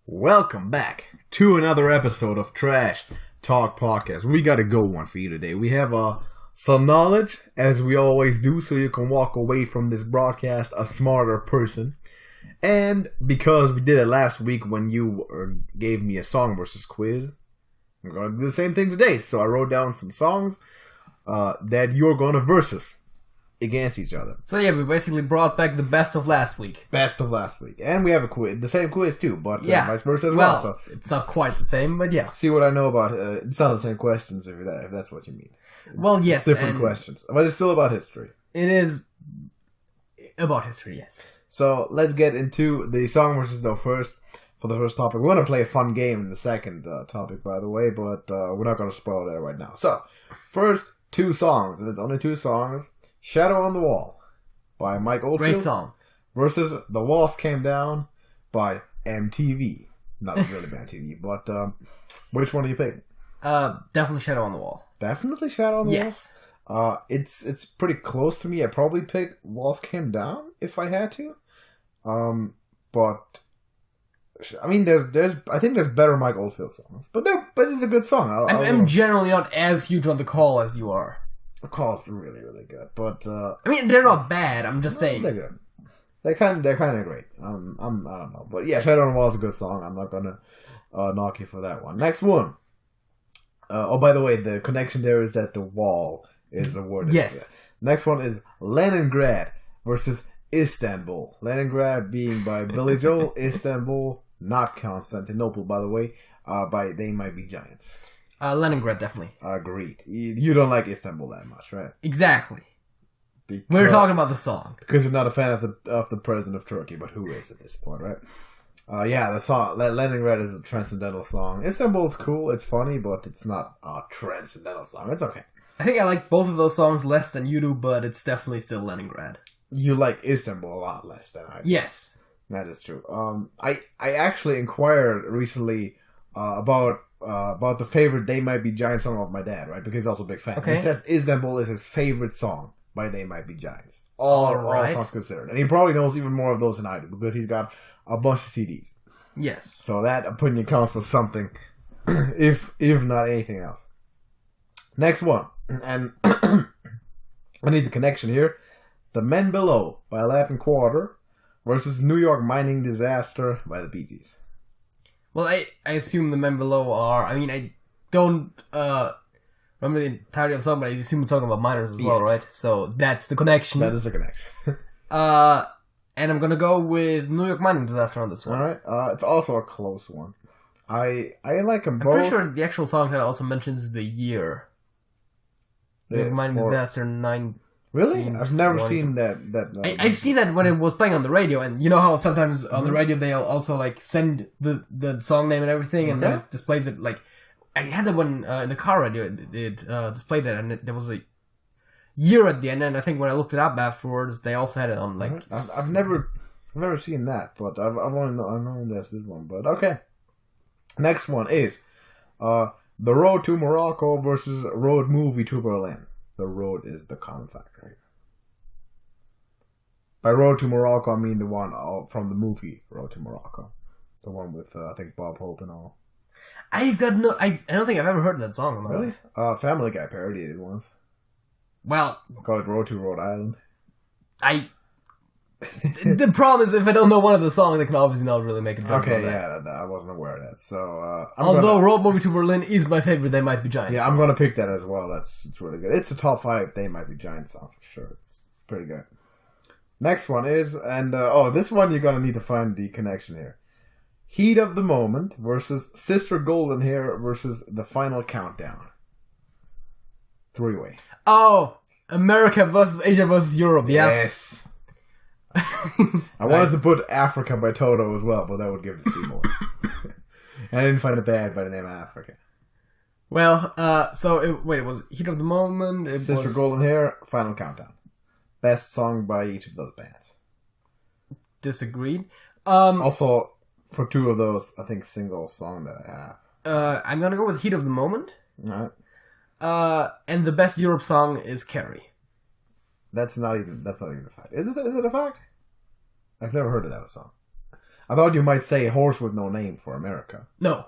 Welcome back to another episode of Trash Talk Podcast. We got a good one for you today. We have some knowledge, as we always do, so you can walk away from this broadcast a smarter person. And because we did it last week when you gave me a song versus quiz, I'm going to do the same thing today. So I wrote down some songs that you're going to versus against each other. So yeah, we basically brought back the best of last week. Best of last week. And we have a quiz, the same quiz too, but vice versa as well. So it's not quite the same, but yeah. See what I know about it's not the same questions if that's what you mean. Yes. It's different questions. But it's still about history. It is about history, yes. So let's get into the song versus no first. For the first topic, we're going to play a fun game in the second topic, by the way, but we're not going to spoil that right now. So, first two songs, and it's only two songs. Shadow on the Wall by Mike Oldfield. Great song. Versus The Walls Came Down by MTV. Not really by MTV, but which one do you pick? Definitely Shadow on the Wall. Definitely Shadow on the Wall? Yes. It's pretty close to me. I'd probably pick Walls Came Down if I had to. But I mean, I think there's better Mike Oldfield songs, but it's a good song. I'm generally not as huge on The Call as you are. The Call's really, really good, but I mean, they're not bad. I'm just saying they're good. They're kind of great. I don't know, but yeah, Shadow on the Wall is a good song. I'm not gonna knock you for that one. Next one. By the way, the connection there is that the wall is the word. Yes. Next one is Leningrad versus Istanbul. Leningrad being by Billy Joel. Istanbul, not Constantinople, by the way. By They Might Be Giants. Leningrad, definitely. Agreed. You don't like Istanbul that much, right? Exactly. We're talking about the song. Because you're not a fan of the president of Turkey, but who is at this point, right? The song, Leningrad is a transcendental song. Istanbul is cool, it's funny, but it's not a transcendental song. It's okay. I think I like both of those songs less than you do, but it's definitely still Leningrad. You like Istanbul a lot less than I do. Yes. That is true. I actually inquired recently about the favorite They Might Be Giants song of my dad, right? Because he's also a big fan. Okay. He says Istanbul is his favorite song by They Might Be Giants. All songs considered. And he probably knows even more of those than I do because he's got a bunch of CDs. Yes. So that opinion counts for something, if not anything else. Next one. And I need the connection here. The Men Below by Latin Quarter versus New York Mining Disaster by the Bee Gees. Well, I assume the Men Below are... I mean, I don't remember the entirety of the song, but I assume we're talking about miners as well, right? So that's the connection. That is the connection. And I'm gonna go with New York Mining Disaster on this one. Alright. It's also a close one. I like them both. I'm pretty sure the actual song title also mentions the year. New York Mining Disaster 9... Really? I've never seen that. I've seen that when it was playing on the radio, and you know how sometimes on the radio they'll also like send the song name and everything, and then it displays it. Like I had that one in the car radio. It displayed that, and there was a year at the end. And I think when I looked it up afterwards, they also had it on like. I've never seen that, but I've only known this one. But okay, next one is The Road to Morocco versus Road Movie to Berlin. The road is the common factor here. By Road to Morocco, I mean the one from the movie Road to Morocco. The one with, I think, Bob Hope and all. I don't think I've ever heard that song. Really? Family Guy parodied it once. Well... Call it Road to Rhode Island. The problem is, if I don't know one of the songs, I can obviously not really make a joke about that. I wasn't aware of that. So, although Road Movie to Berlin is my favorite They Might Be Giants song. I'm going to pick that as well. It's really good. It's a top 5 They Might Be Giants song for sure. It's pretty good. Next one is, and this one you're going to need to find the connection here. Heat of the Moment versus Sister Golden Hair versus The Final Countdown. 3-way. Oh, America versus Asia versus Europe, yeah. Yes. I wanted to put Africa by Toto as well, but that would give it 3 more. I didn't find a band by the name of Africa. Well, it was Heat of the Moment. Sister Golden Hair, Final Countdown. Best song by each of those bands. Disagreed. Also, for 2 of those, I think single song that I have. I'm gonna go with Heat of the Moment. Alright. And the best Europe song is Carrie. That's not even a fact. Is it a fact? I've never heard of that song. I thought you might say Horse with No Name for America. No.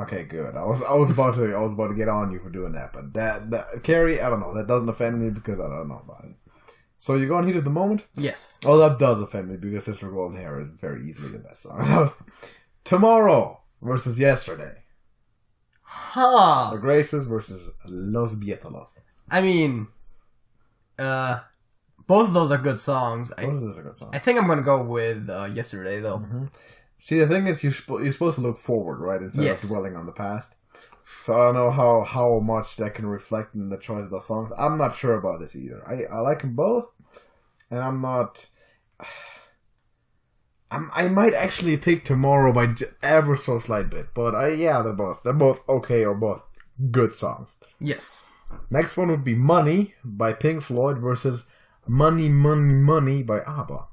Okay, good. I was about to get on you for doing that, but that Carrie, I don't know. That doesn't offend me because I don't know about it. So you're going Heat of the Moment? Yes. Oh, that does offend me because Sister Golden Hair is very easily the best song. Tomorrow versus Yesterday. Huh. The Graces versus Los Vietos. I mean, both of those are good songs. Both of those are good songs. I think I'm gonna go with Yesterday though. Mm-hmm. See, the thing is, you're supposed to look forward, right, instead of dwelling on the past. So I don't know how much that can reflect in the choice of those songs. I'm not sure about this either. I like them both, and I'm not. I might actually pick Tomorrow by ever so slight bit, but they're both okay or both good songs. Yes. Next one would be Money by Pink Floyd versus Money, Money, Money by ABBA.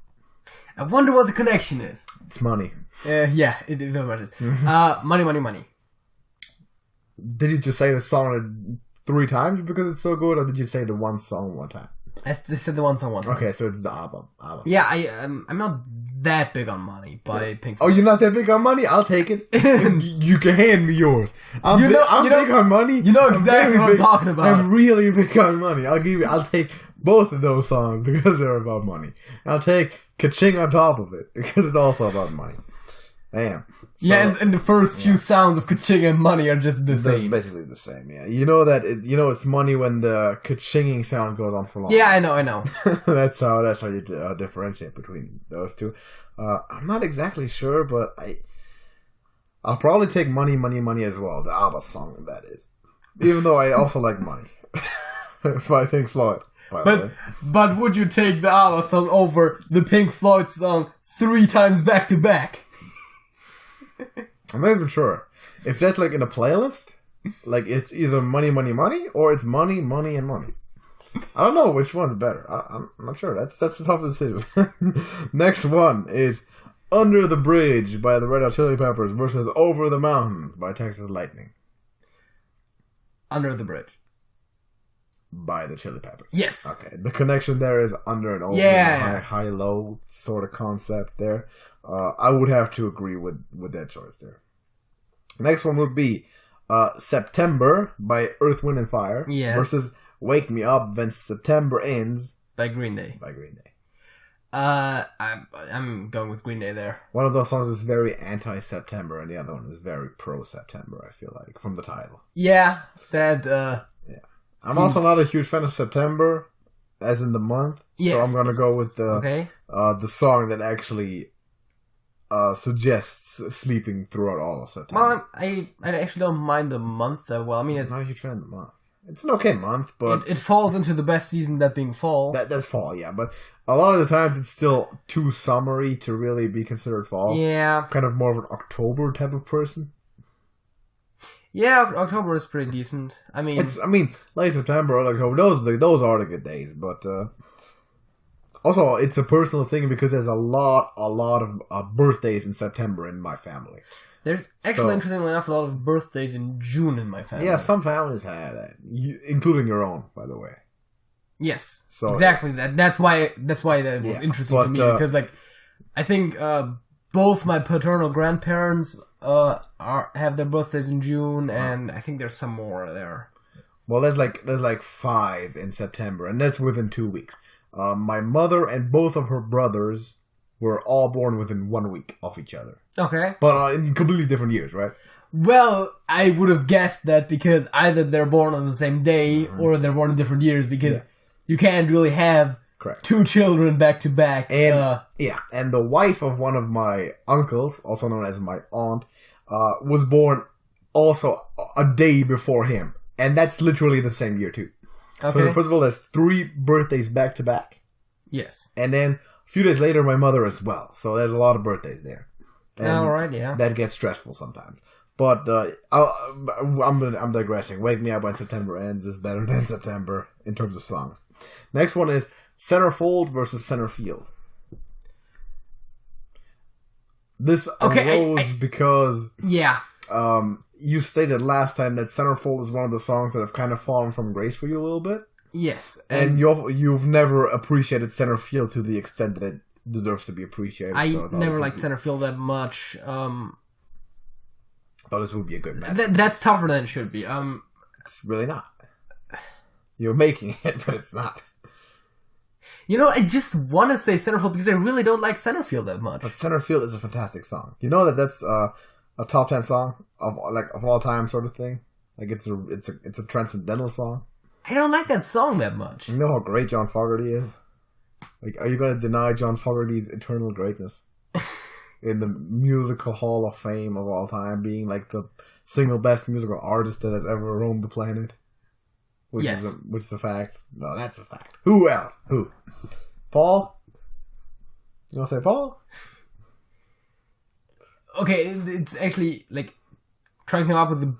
I wonder what the connection is. It's money. Yeah, it very much is. Money, Money, Money. Did you just say the song 3 times because it's so good, or did you say the one song one time? I said the one song one time. Okay, so it's the ABBA. Yeah, I'm not that big on Money by Pink Floyd. Oh, you're not that big on Money? I'll take it. You can hand me yours. I'm big on Money. You know exactly what I'm talking about. I'm really big on Money. I'll take both of those songs because they're about money. I'll take Ka-Ching on top of it because it's also about money. Damn. So, and the first few sounds of Ka-Ching and Money are just the same. Basically the same, yeah. You know that it's money when the ka-chinging sound goes on for long. Yeah, I know. that's how you differentiate between those two. I'm not exactly sure, but I'll probably take Money, Money, Money as well. The ABBA song, that is. Even though I also like Money by Pink Floyd. But would you take the ABBA song over the Pink Floyd song 3 times back to back? I'm not even sure. If that's like in a playlist, like it's either Money, Money, Money, or it's Money, Money, and Money. I don't know which one's better. I'm not sure. That's a tough decision. Next one is Under the Bridge by the Red Hot Chili Peppers versus Over the Mountains by Texas Lightning. Under the Bridge. By the Chili Peppers. Yes. Okay. The connection there is under and over. Yeah. High-low sort of concept there. I would have to agree with that choice there. Next one would be September by Earth, Wind and Fire versus Wake Me Up When September Ends by Green Day. I'm going with Green Day there. One of those songs is very anti-September and the other one is very pro-September, I feel like, from the title. Yeah, that... I'm also not a huge fan of September, as in the month. Yes. So I'm gonna go with the song that actually suggests sleeping throughout all of September. Well, I actually don't mind the month that well. I mean, I'm not a huge fan of the month. It's an okay month, but it falls into the best season, that being fall. That's fall, yeah. But a lot of the times it's still too summery to really be considered fall. Yeah, kind of more of an October type of person. Yeah, October is pretty decent. I mean, late September, early October, those are the good days. But also, it's a personal thing because there's a lot of birthdays in September in my family. There's actually, interestingly enough, a lot of birthdays in June in my family. Yeah, some families have that, including your own, by the way. Yes, exactly. That's why that was interesting to me because, like, I think both my paternal grandparents have their birthdays in June, and I think there's some more there. Well, there's like 5 in September, and that's within 2 weeks. My mother and both of her brothers were all born within 1 week of each other. Okay. But in completely different years, right? Well, I would have guessed that because either they're born on the same day or they're born in different years because you can't really have two children back to back. And and the wife of one of my uncles, also known as my aunt, was born also a day before him. And that's literally the same year too. Okay. So first of all, there's 3 birthdays back to back. Yes. And then a few days later, my mother as well. So there's a lot of birthdays there. All right, yeah. That gets stressful sometimes. But I'm digressing. Wake Me Up When September Ends is better than September in terms of songs. Next one is Centerfold versus Centerfield. This arose because you stated last time that Centerfold is one of the songs that have kind of fallen from grace for you a little bit. Yes, and you've never appreciated Centerfield to the extent that deserves to be appreciated. I so never liked center field that much. I thought this would be a good match. That's tougher than it should be. It's really not. You're making it, but it's not. You know, I just want to say center field because I really don't like center field that much. But center field is a fantastic song. You know that's a top 10 song of all time sort of thing. Like it's a transcendental song. I don't like that song that much. You know how great John Fogerty is? Like, are you going to deny John Fogerty's eternal greatness? In the Musical Hall of Fame of all time, being like the single best musical artist that has ever roamed the planet? Which is a fact. No, that's a fact. Who else? Who? Paul? You want to say Paul? Okay, it's actually like trying to come up with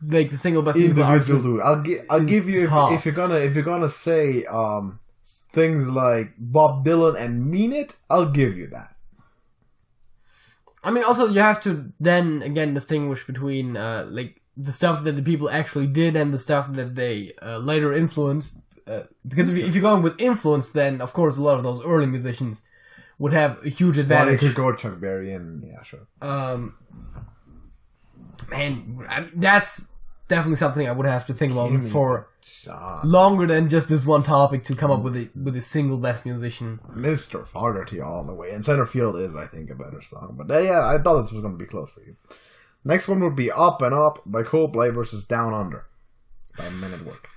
the single best musical artist. I'll give you if you're gonna say things like Bob Dylan and mean it, I'll give you that. I mean, also you have to then again distinguish between like the stuff that the people actually did and the stuff that they later influenced. Because if you're going with influence, then of course a lot of those early musicians would have a huge advantage. Well, they could go Chuck Berry and yeah, sure. Man, that's definitely something I would have to think about for longer than just this one topic to come up with a single best musician. Mr. Fogerty all the way. And Center Field is, I think, a better song. But yeah, I thought this was going to be close for you. Next one would be Up and Up by Coldplay versus Down Under by Men at Work.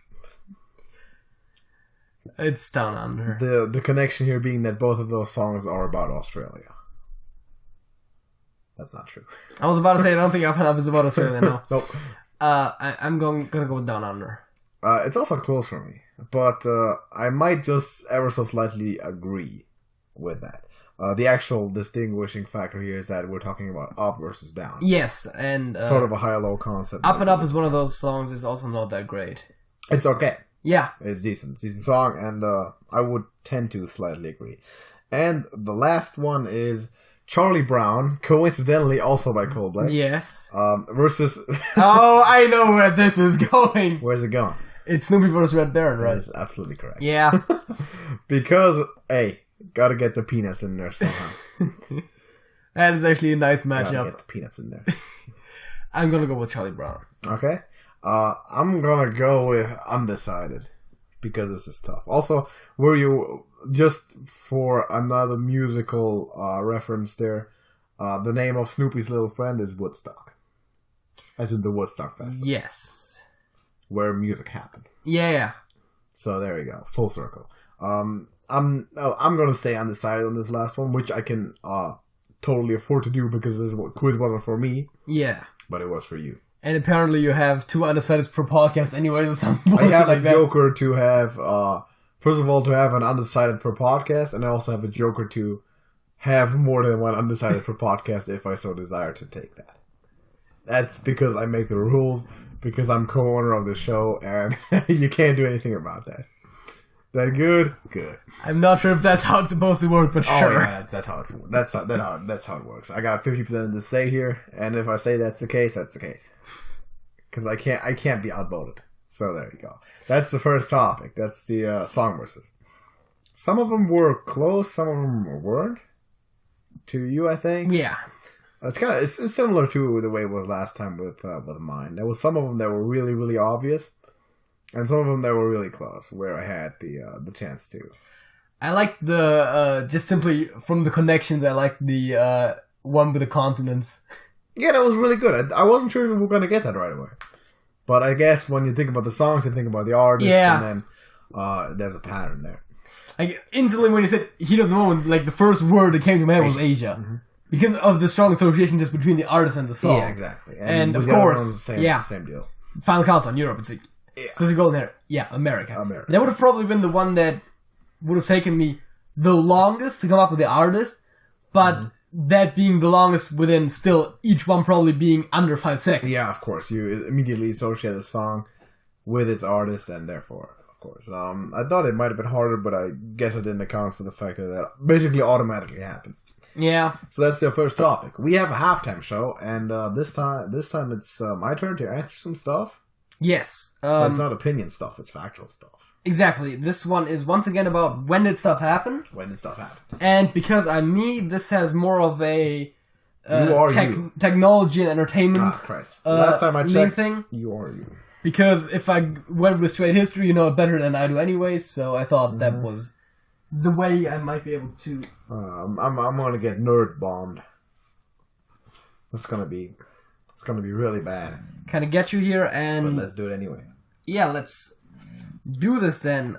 It's Down Under. The connection here being that both of those songs are about Australia. That's not true. I was about to say I don't think Up and Up is about Australia, no. Nope. I'm gonna go with Down Under. It's also close for me, but I might just ever so slightly agree with that. The actual distinguishing factor here is that we're talking about up versus down. Yes, and sort of a high-low concept. Up and Up is one of those songs. It's also not that great. It's okay. Yeah, it's decent song, and I would tend to slightly agree. And the last one is Charlie Brown, coincidentally also by Coldplay. Yes. Versus... Oh, I know where this is going. Where's it going? It's Snoopy vs. Red Baron, right? That's absolutely correct. Yeah. Because, hey, gotta get the peanuts in there somehow. That is actually a nice matchup. Gotta get the peanuts in there. I'm gonna go with Charlie Brown. Okay. I'm gonna go with Undecided. Because this is tough. Also, were you... Just for another musical reference there, the name of Snoopy's little friend is Woodstock. As in the Woodstock Festival. Yes. Where music happened. Yeah. So there you go. Full circle. I'm going to stay undecided on this last one, which I can totally afford to do because this quiz wasn't for me. Yeah. But it was for you. And apparently you have 2 undecideds per podcast anyways or something. I have like a joker to have... First of all, to have an undecided per podcast, and I also have a joker to have more than one undecided per podcast if I so desire to take that. That's because I make the rules, because I'm co-owner of the show, and you can't do anything about that. That good? Good. I'm not sure if that's how it's supposed to work, but sure. Yeah, that's how it works. I got 50% to say here, and if I say that's the case, that's the case. Because I can't be outvoted. So there you go. That's the first topic. That's the song versus. Some of them were close. Some of them weren't. To you, I think. Yeah. It's similar to the way it was last time with mine. There was some of them that were really, really obvious, and some of them that were really close, where I had the chance to. I like the just simply from the connections. I like the one with the continents. Yeah, that was really good. I wasn't sure if we were going to get that right away. But I guess when you think about the songs, you think about the artists, and then there's a pattern there. Like, instantly when you said heat of the moment, like, the first word that came to my head was Asia. Mm-hmm. Because of the strong association just between the artist and the song. Yeah, exactly. And of course, same deal. Final Countdown, Europe, it's like, so it's a golden hair. Yeah, America. That would have probably been the one that would have taken me the longest to come up with the artist, but... That being the longest within still each one probably being under 5 seconds. Yeah, of course. You immediately associate the song with its artist and therefore, of course. I thought it might have been harder, but I guess I didn't account for the fact that that basically automatically happens. Yeah. So that's the first topic. We have a halftime show, and this time it's my turn to answer some stuff. Yes. But it's not opinion stuff, it's factual stuff. Exactly. This one is once again about when did stuff happen. And because I'm me, this has more of a technology and entertainment Last time I checked, thing. You are you. Because if I went with straight history, you know it better than I do anyway, so I thought that was the way I might be able to... I'm gonna get nerd bombed. It's gonna be really bad. Kind of get you here, and... But let's do it anyway. Yeah, let's do this then.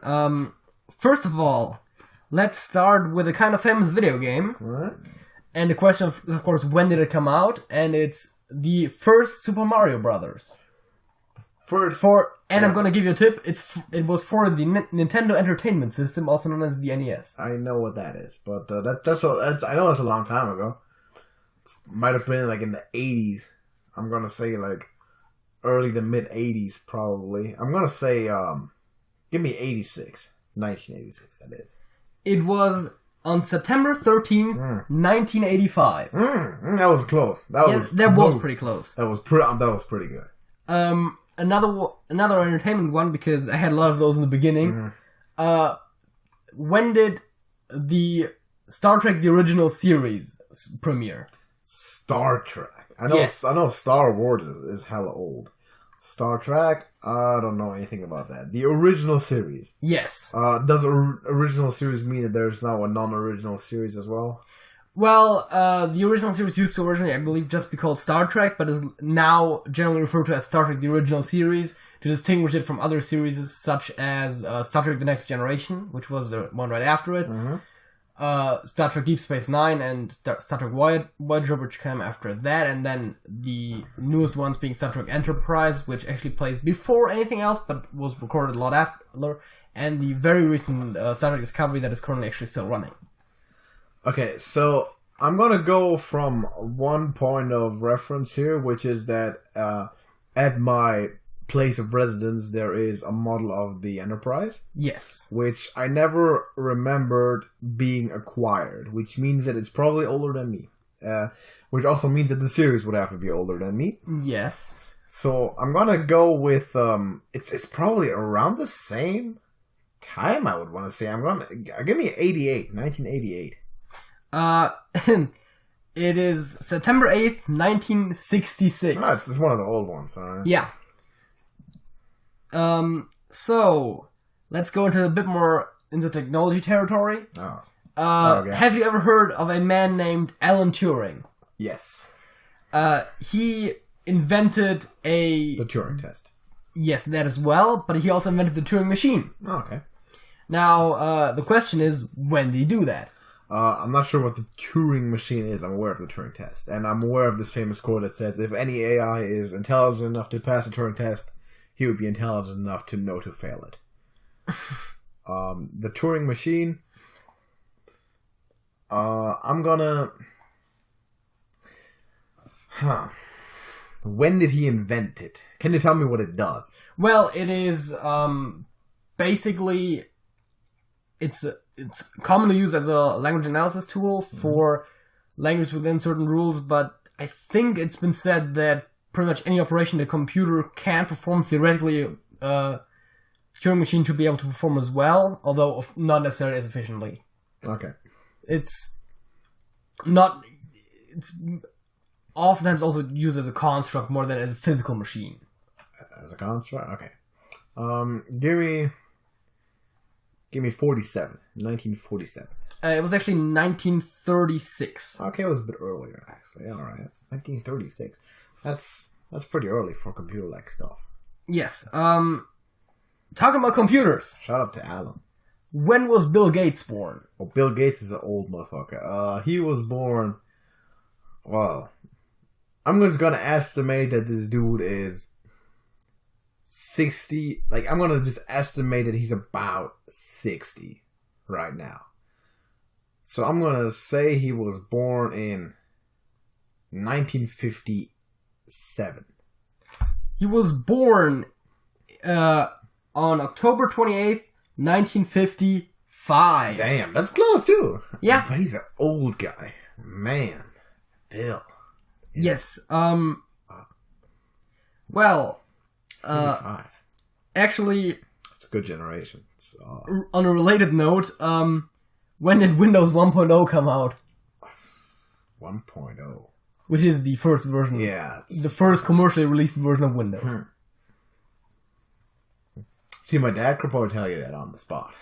First of all, let's start with a kind of famous video game. Alright. And the question is, of course, when did it come out? And it's the first Super Mario Brothers. I'm gonna give you a tip. It was for the Nintendo Entertainment System, also known as the NES. I know what that is, but I know that's a long time ago. It might have been like in the 80s. I'm gonna say like early to mid 80s, probably. I'm gonna say give me 1986. That is. It was on September 13th, 1985. That was close. That was pretty close. That was pretty good. Another entertainment one, because I had a lot of those in the beginning. When did the Star Trek the original series premiere? Star Trek. I know Star Wars is hella old. Star Trek, I don't know anything about that. The original series. Yes. Does original series mean that there's now a non-original series as well? Well, the original series used to originally, I believe, just be called Star Trek, but is now generally referred to as Star Trek the original series to distinguish it from other series such as Star Trek the Next Generation, which was the one right after it, Star Trek Deep Space Nine, and Star Trek Voyager, which came after that, and then the newest ones being Star Trek Enterprise, which actually plays before anything else, but was recorded a lot after, and the very recent Star Trek Discovery that is currently actually still running. Okay, so I'm gonna go from one point of reference here, which is that at my place of residence there is a model of the Enterprise. Yes. Which I never remembered being acquired, which means that it's probably older than me. Which also means that the series would have to be older than me. Yes. So I'm gonna go with it's probably around the same time, I would want to say. Give me 1988. It is September 8th, 1966. Oh, it's one of the old ones, alright. Yeah. So, let's go into a bit more into technology territory. Okay. Have you ever heard of a man named Alan Turing? Yes. He invented the Turing test. Yes, that as well, but he also invented the Turing machine. Oh, okay. Now, the question is, when did he do that? I'm not sure what the Turing machine is. I'm aware of the Turing test. And I'm aware of this famous quote that says, if any AI is intelligent enough to pass the Turing test, he would be intelligent enough to know to fail it. The Turing machine, I'm gonna... When did he invent it? Can you tell me what it does? Well, it is, basically, it's commonly used as a language analysis tool for language within certain rules, but I think it's been said that pretty much any operation the computer can perform, theoretically, Turing machine should be able to perform as well, although not necessarily as efficiently. Okay. It's oftentimes also used as a construct more than as a physical machine. As a construct? Okay. Give me 1947. It was actually 1936. Okay, it was a bit earlier, actually. Alright. 1936. That's pretty early for computer-like stuff. Yes. Talking about computers. Shout out to Alan. When was Bill Gates born? Well, Bill Gates is an old motherfucker. He was born... Well, I'm just gonna estimate that this dude is 60... Like, I'm gonna just estimate that he's about 60 right now. So I'm gonna say he was born in 1957. He was born on October 28th, 1955. Damn, that's close too. Yeah. But he's an old guy. Man. Bill. Yes. Well, 55. Actually... It's a good generation. It's on a related note, when did Windows 1.0 come out? 1.0. Which is the first version. Yeah. The first commercially released version of Windows. See, my dad could probably tell you that on the spot.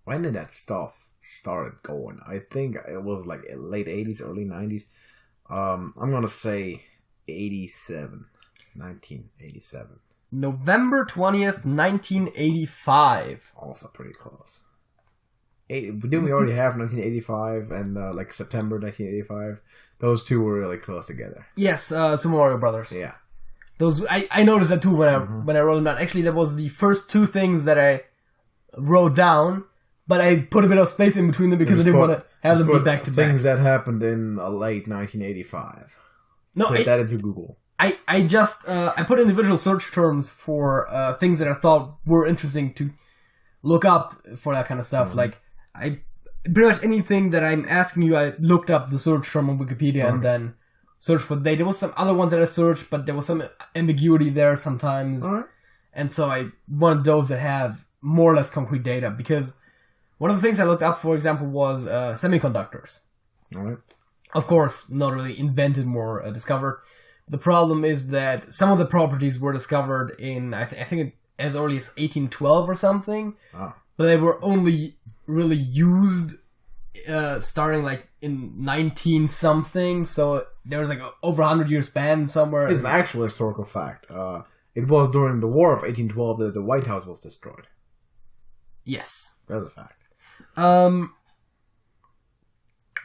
When did that stuff started going? I think it was like late 80s, early 90s. I'm gonna say 87. 1987. November 20th, 1985. Also pretty close. Didn't we already have 1985 and like September 1985? Those two were really close together. Yes, Super Mario Brothers. Yeah. Those I noticed that too when I wrote them down. Actually, that was the first two things that I wrote down, but I put a bit of space in between them because I didn't want to have them be back to back. Things that happened in late 1985. No, put that into Google. I just I put individual search terms for things that I thought were interesting to look up for that kind of stuff. Like I pretty much anything that I'm asking you, I looked up the search term on Wikipedia and then searched for the date. There was some other ones that I searched, but there was some ambiguity there sometimes, and so I wanted those that have more or less concrete data because one of the things I looked up, for example, was semiconductors. Of course, not really invented, more discovered. The problem is that some of the properties were discovered in, I think as early as 1812 or something, but they were only really used starting like in 19-something, so there was like over 100-year span somewhere. It's an actual historical fact. It was during the War of 1812 that the White House was destroyed. Yes. That's a fact.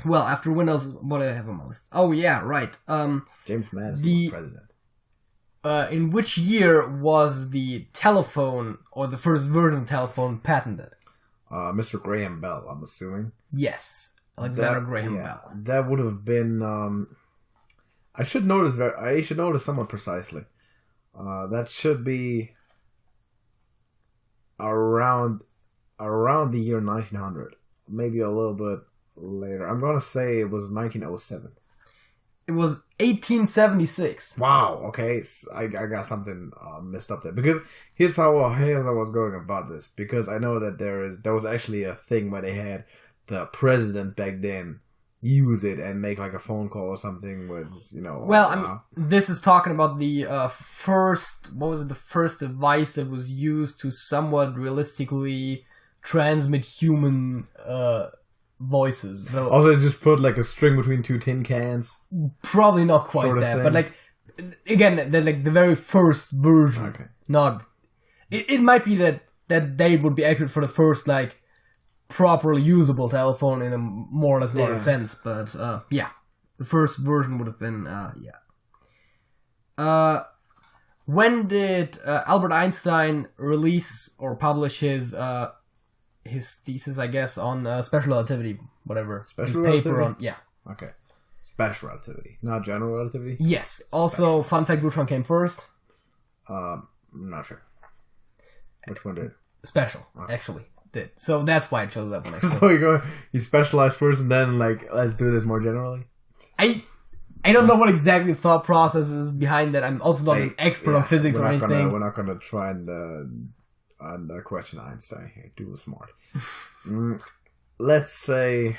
Well, after Windows, what do I have on my list? Oh, yeah, right. James Madison was president. In which year was the telephone, or the first version of telephone, patented? Mr. Graham Bell, I'm assuming. Yes. Alexander Graham Bell. That would have been, I should notice somewhat precisely. That should be around the year 1900. Maybe a little bit later. I'm gonna say it was 1907. It was 1876. Wow. Okay, I got something messed up there because here's how I was going about this, because I know that there was actually a thing where they had the president back then use it and make like a phone call or something was, well, I mean, this is talking about the first device that was used to somewhat realistically transmit human voices. So also just put like a string between two tin cans. Probably not quite sort of that, thing. But like again, the very first version. Okay. Not it might be that they would be accurate for the first like properly usable telephone in a more or less modern sense, but yeah, the first version would have been when did Albert Einstein release or publish his thesis, I guess, on special relativity, whatever. Special relativity? On, yeah. Okay. Special relativity, not general relativity? Yes. Also, fun fact, which one came first? I'm not sure. Which one did? Special, actually, did. So that's why I chose that one. So you specialize first and then, like, let's do this more generally? I don't know what exactly the thought process is behind that. I'm also not an expert on physics or anything. We're not going to try and question Einstein here. Do smart. Let's say,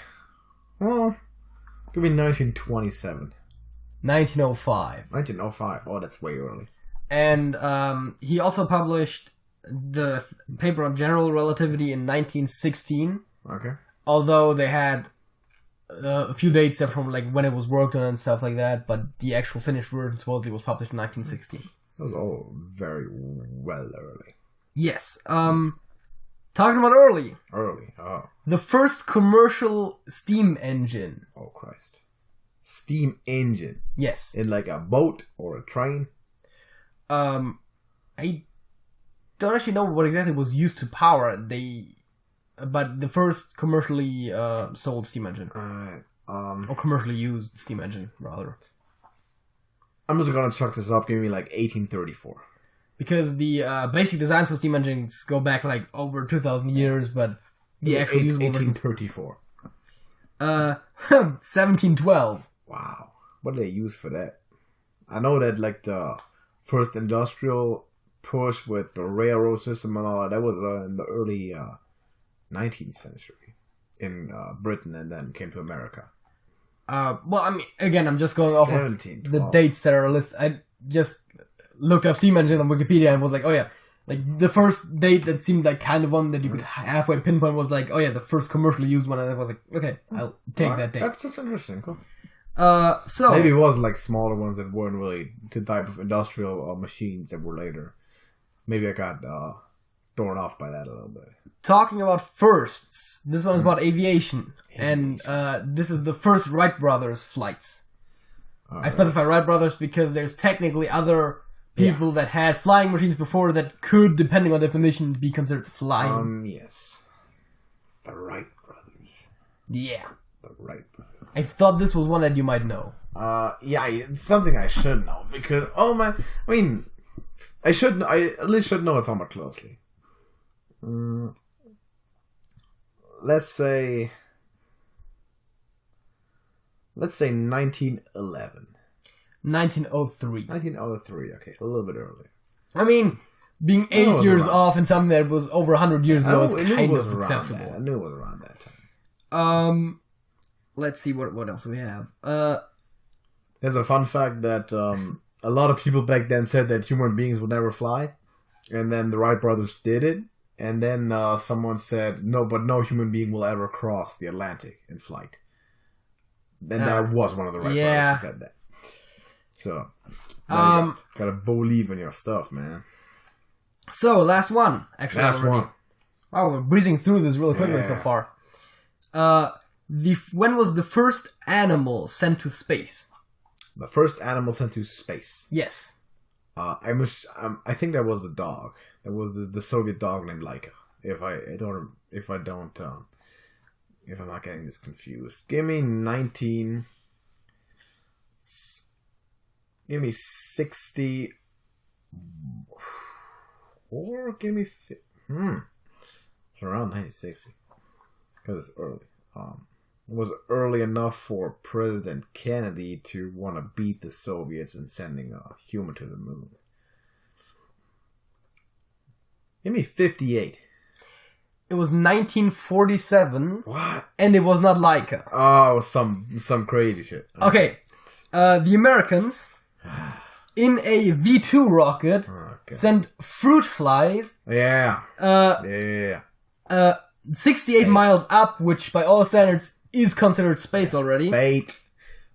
well, it could be 1927. 1905. 1905. Oh, that's way early. And he also published the paper on general relativity in 1916. Okay. Although they had a few dates from like when it was worked on and stuff like that, but the actual finished version supposedly was published in 1916. That was all very well early. Yes. Talking about early. Early. Oh. The first commercial steam engine. Oh, Christ. Steam engine. Yes. In like a boat or a train? I don't actually know what exactly was used to power it. But the first commercially sold steam engine. Or commercially used steam engine, rather. I'm just gonna chuck this up. Give me like 1834. Because the basic designs for steam engines go back like over 2,000 years, but the actual usable 1834. 1712. Wow. What did they use for that? I know that like the first industrial push with the railroad system and all that was in the early 19th century in Britain, and then came to America. Well, I mean, again, I'm just going off of 1712. the dates that are listed. I just looked up steam engine on Wikipedia and was like, oh yeah, like the first date that seemed like kind of one that you could halfway pinpoint was like, oh yeah, the first commercially used one, and I was like, okay, I'll take that date. That's interesting. Cool. So maybe it was like smaller ones that weren't really the type of industrial machines that were later. Maybe I got thrown off by that a little bit. Talking about firsts, this one is about aviation. And this is the first Wright brothers flights. I specify Wright brothers because there's technically other people that had flying machines before that could, depending on definition, be considered flying. Yes. The Wright brothers. Yeah. The Wright brothers. I thought this was one that you might know. Yeah, it's something I should know because I mean, I at least should know it somewhat closely. Let's say 1911. 1903. 1903. Okay, a little bit earlier. I mean, being 8 years off in something that was over 100 years ago is kind of acceptable. I knew it was around that time. Let's see what else we have. There's a fun fact that a lot of people back then said that human beings would never fly, and then the Wright brothers did it, and then someone said no human being will ever cross the Atlantic in flight. And that was one of the Wright brothers who said that. So, gotta believe in your stuff, man. So, last one. Actually, last one. Wow, we're breezing through this really quickly so far. When was the first animal sent to space? The first animal sent to space. Yes. I think that was the dog. That was the Soviet dog named Laika. If I'm not getting this confused. Give me 60. Or give me... It's around 1960. Because it's early. It was early enough for President Kennedy to want to beat the Soviets in sending a human to the moon. Give me 58. It was 1947. What? And it was not Laika. Oh, some crazy shit. Okay. The Americans, in a V2 rocket, sent fruit flies. Yeah. 68 miles up, which by all standards is considered space already. Bait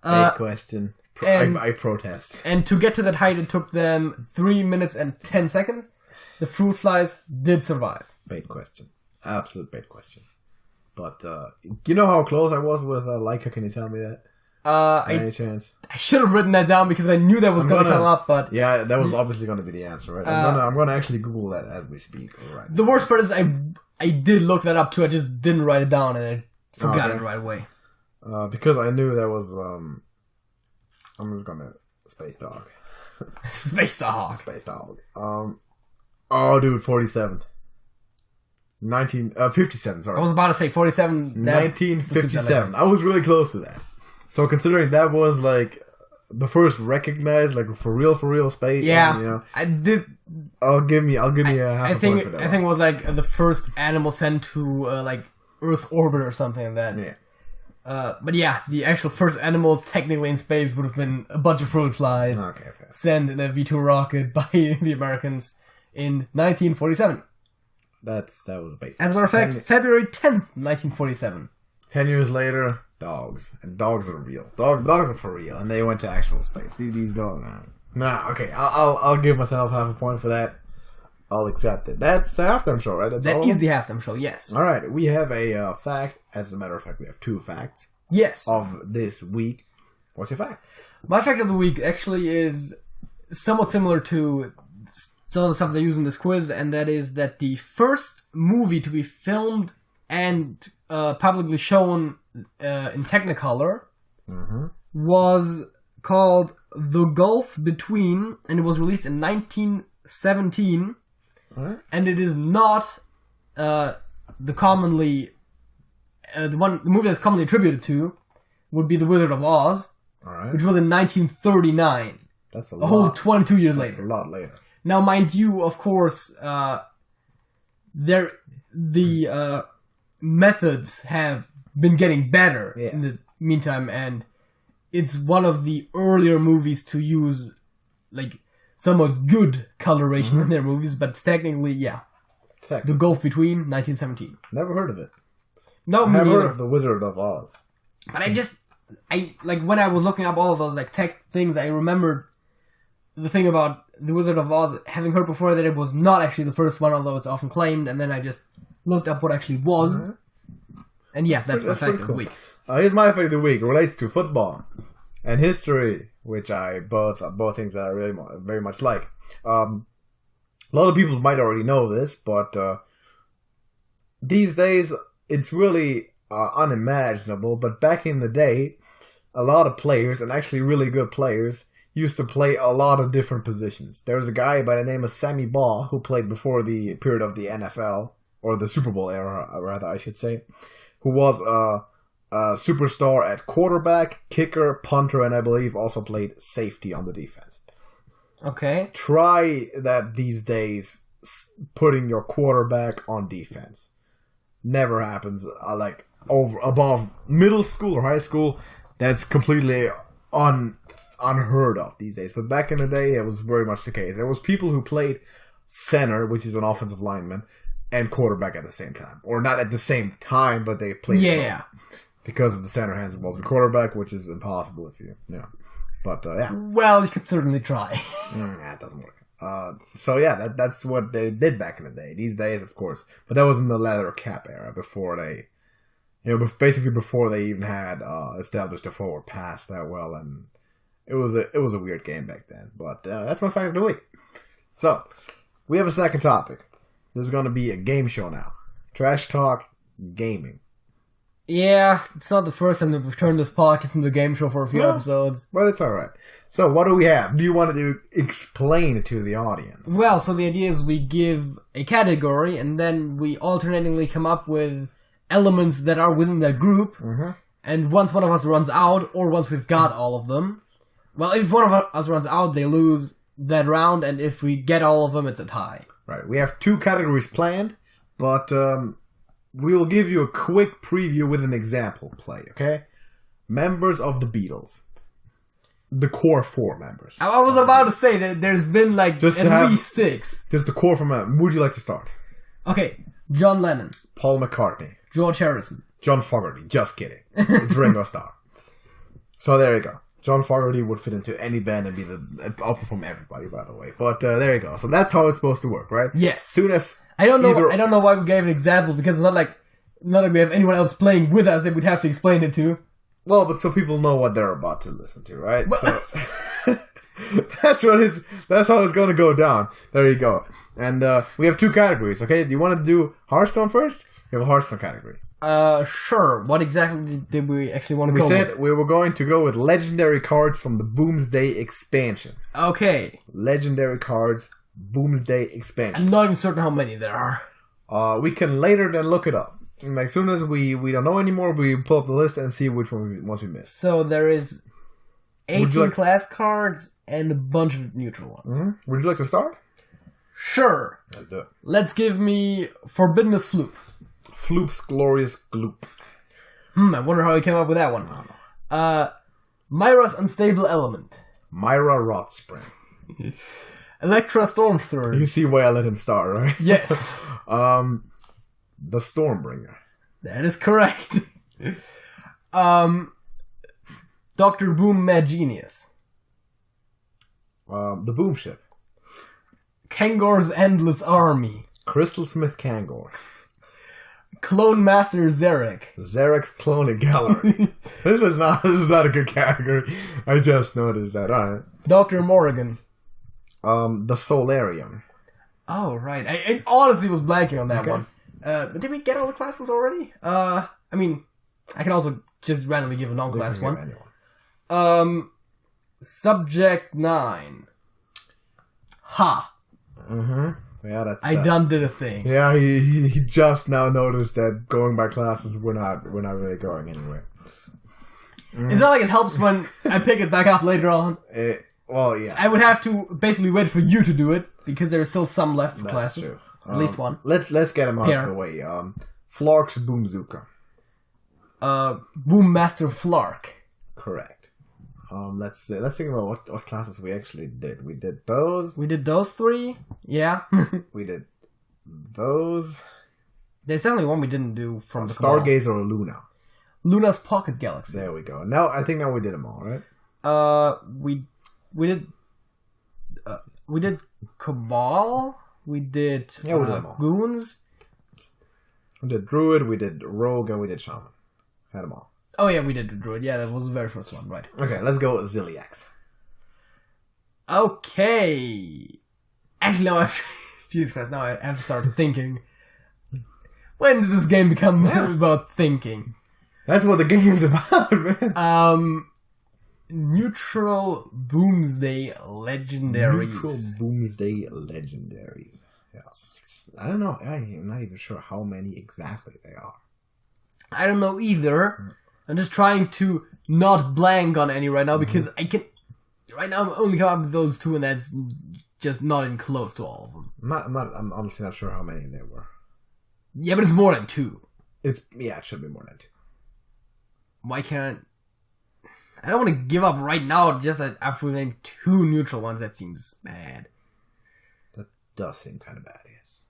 question. I protest. And to get to that height, it took them 3 minutes and 10 seconds. The fruit flies did survive. Bait question. Absolute bait question. But, you know how close I was with Laika? Can you tell me that? Any chance? I should have written that down because I knew that was going to come up, but... Yeah, that was obviously going to be the answer, right? I'm gonna actually Google that as we speak. Right. The worst part is I did look that up too, I just didn't write it down and I forgot it right away. Because I knew that was, I'm just gonna... Space Dog. Space Dog. Space Dog. Oh, dude, 47. 57, sorry. I was about to say 47. 1957. I was really close to that. So considering that was like the first recognized, like for real space. Yeah, and, I'll give me a half a point for that. I think it was like the first animal sent to like Earth orbit or something like that. Yeah. But yeah, the actual first animal technically in space would have been a bunch of fruit flies. Okay. Sent in a V2 rocket by the Americans in 1947. That was a bait. As a matter of fact, February 10th, 1947. 10 years later, dogs. And dogs are real. Dogs are for real. And they went to actual space. These dogs. Nah, okay. I'll give myself half a point for that. I'll accept it. That's the halftime show, right? That is the halftime show, yes. Alright, we have a fact. As a matter of fact, we have 2 facts. Yes. Of this week. What's your fact? My fact of the week actually is somewhat similar to some of the stuff they use in this quiz, and that is that the first movie to be filmed and publicly shown in Technicolor was called The Gulf Between, and it was released in 1917. And it is not the movie that's commonly attributed to would be The Wizard of Oz, which was in 1939. That's a whole 22 years later. That's a lot later. Now, mind you, of course, the methods have been getting better in the meantime, and it's one of the earlier movies to use, like, somewhat good coloration in their movies, but technically, The Gulf Between, 1917. Never heard of it. No, I never heard of The Wizard of Oz. But when I was looking up all of those, like, tech things, I remembered the thing about The Wizard of Oz, having heard before that it was not actually the first one, although it's often claimed, and then I just looked up what actually was. And that's my fact of the week. Here's my fact of the week. It relates to football and history, which both things that I really very much like. A lot of people might already know this, but these days it's really unimaginable. But back in the day, a lot of players, and actually really good players, used to play a lot of different positions. There was a guy by the name of Sammy Baugh who played before the period of the NFL, or the Super Bowl era, rather, I should say, who was a superstar at quarterback, kicker, punter, and I believe also played safety on the defense. Okay. Try that these days, putting your quarterback on defense. Never happens. Above middle school or high school, that's completely unheard of these days. But back in the day, it was very much the case. There was people who played center, which is an offensive lineman, and quarterback at the same time. Or not at the same time, but they played because the center hands the ball to the quarterback, which is impossible if you know. But well, you could certainly try. It doesn't work. That's what they did back in the day. These days, of course, but that was in the leather cap era, before they, basically before they even had established a forward pass that well, and it was a weird game back then. But that's my fact of the week. So we have a second topic. This is going to be a game show now. Trash Talk Gaming. Yeah, it's not the first time that we've turned this podcast into a game show for a few episodes. But it's alright. So, what do we have? Do you want to explain it to the audience? Well, so the idea is we give a category, and then we alternatingly come up with elements that are within that group. And once one of us runs out, or once we've got all of them, well, if one of us runs out, they lose that round, and if we get all of them, it's a tie. Right. We have 2 categories planned, but we will give you a quick preview with an example play, okay? Members of the Beatles. The core 4 members. I was about to say that there's been at least 6. Just the core 4 members. Who would you like to start? Okay. John Lennon. Paul McCartney. George Harrison. John Fogerty. Just kidding. It's Ringo Starr. So there you go. John Fogerty would fit into any band and outperform everybody, by the way. But there you go. So that's how it's supposed to work, right? Yes. Soon as I don't know why we gave an example, because it's not like we have anyone else playing with us that we'd have to explain it to. Well, but so people know what they're about to listen to, right? So that's how it's going to go down. There you go. And we have 2 categories, okay? Do you want to do Hearthstone first? We have a Hearthstone category. Sure. What exactly did we actually want to go with? We said we were going to go with legendary cards from the Boomsday expansion. Okay. Legendary cards, Boomsday expansion. I'm not even certain how many there are. We can later then look it up. And as soon as we don't know anymore, we pull up the list and see which one once we miss. So there is 18 class cards and a bunch of neutral ones. Would you like to start? Sure. Let's do it. Let's give me Forbiddeness Floop. Floop's Glorious Gloop. I wonder how he came up with that one. Myra's Unstable Element. Myra Rotspring. Electra Storm Surge. You see why I let him start, right? Yes. The Stormbringer. That is correct. Dr. Boom Mad Genius. The Boom Ship. Kangor's Endless Army. Crystal Smith Kangor. Clone Master Zarek. Zarek's Cloning Gallery. This is not a good category. I just noticed that. Alright. Dr. Morrigan. The Solarium. Oh, right. I honestly was blanking on that one. But did we get all the class ones already? I mean, I can also just randomly give a non-class one. Subject 9. Ha. Yeah, I done did a thing. Yeah, he just now noticed that going by classes we're not really going anywhere. It's not like it helps when I pick it back up later on. Well, yeah. I would have to basically wait for you to do it, because there are still some left for That's classes. true. At least one. Let's get him out of the way. Flark's Boomzooka. Boommaster Flark. Correct. Let's think about what classes we actually did. We did those. We did those 3. Yeah. We did those. There's only one we didn't do from the Stargazer or Luna. Luna's Pocket Galaxy. There we go. I think we did them all, right? We did Cabal. We did we did them all. Goons. We did Druid, we did Rogue, and we did Shaman. Had them all. Oh yeah, we did the Druid. Yeah, that was the very first one, right? Okay, let's go with Ziliax. Okay. Actually, now Jesus Christ, now I have to start thinking. When did this game become about thinking? That's what the game's about, man. Neutral Boomsday Legendaries. Neutral Boomsday Legendaries. Yeah. I don't know. I'm not even sure how many exactly they are. I don't know either. I'm just trying to not blank on any right now, because I can... Right now I'm only coming up with those 2, and that's just not even close to all of them. I'm honestly not sure how many there were. Yeah, but it's more than 2. It should be more than 2. Why can't... I don't want to give up right now just after we named 2 neutral ones. That seems bad. That does seem kind of bad, yes.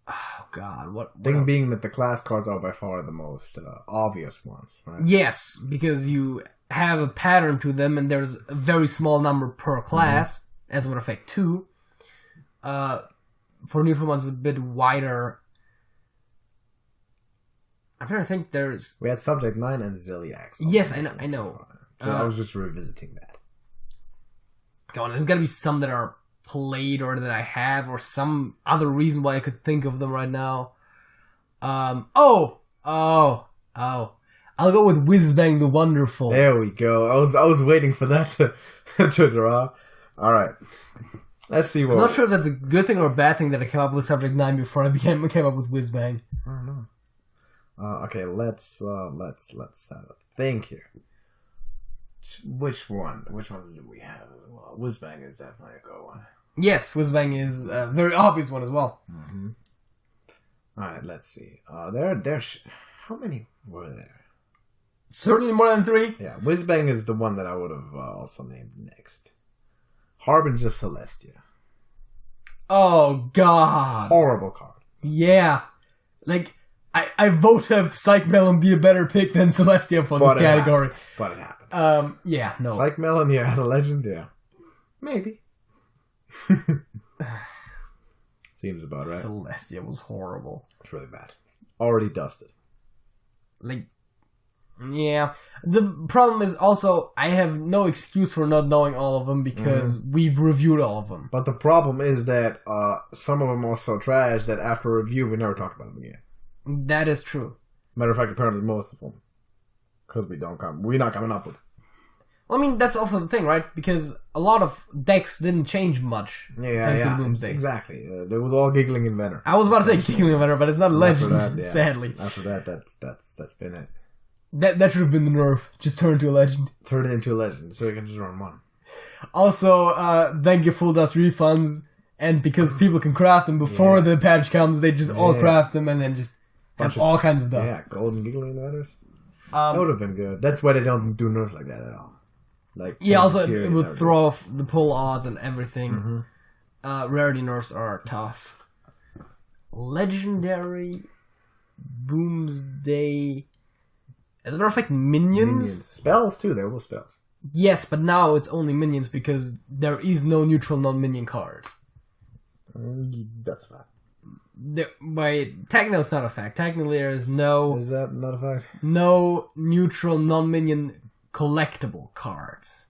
Oh, God. What thing else? being that the class cards are by far the most obvious ones, right? Yes, because you have a pattern to them, and there's a very small number per class, as would affect 2. For neutral ones, it's a bit wider. I'm trying to think. We had Subject 9 and Ziliax. Yes, I know. So I was just revisiting that. God, there's gotta be some that are played or that I have, or some other reason why I could think of them right now. I'll go with Whizbang the Wonderful. There we go. I was waiting for that to draw. Alright. Let's see what... I'm not sure if that's a good thing or a bad thing that I came up with Subject 9 before I came up with Whizbang. I don't know. Okay, let's have a think here. Which ones do we have? Well, Whizbang is definitely a good one. Yes, Whizbang is a very obvious one as well. Mm-hmm. Alright, let's see. How many were there? Certainly more than 3. Yeah, Whizbang is the one that I would have also named next. Harbinger Celestia. Oh, God. Horrible card. Yeah. Like, I vote have Psych Melon be a better pick than Celestia for this category. But it happened. Yeah, no. Psych Melon, yeah, the legend, yeah. Maybe. Seems about right. Celestia was horrible. It's really bad. Already dusted. Like, yeah. The problem is also, I have no excuse for not knowing all of them, because we've reviewed all of them. But the problem is that some of them are so trash that after review, we never talked about them again. That is true. Matter of fact, apparently most of them. Because we're not coming up with it. Well, I mean, that's also the thing, right? Because a lot of decks didn't change much. Yeah, exactly. There was all Giggling Inventor. I was about to say Giggling Inventor, but it's not a legend, sadly. After that, that's been it. That should have been the nerf. Just turn it into a legend. Turn it into a legend, so you can just run one. Also, then give full dust refunds, and because people can craft them before the patch comes, they just all craft them and then just have all kinds of dust. Yeah, golden Giggling Inventors. That would have been good. That's why they don't do nerfs like that at all. Like, yeah, also it would throw off the pull odds and everything. Rarity nerfs are tough. Legendary Boomsday. As a matter of fact, minions? Spells too, there were spells. Yes, but now it's only minions because there is no neutral non-minion cards. That's a fact. Technically it's not a fact. Technically there is no... Is that not a fact? No neutral non-minion collectible cards.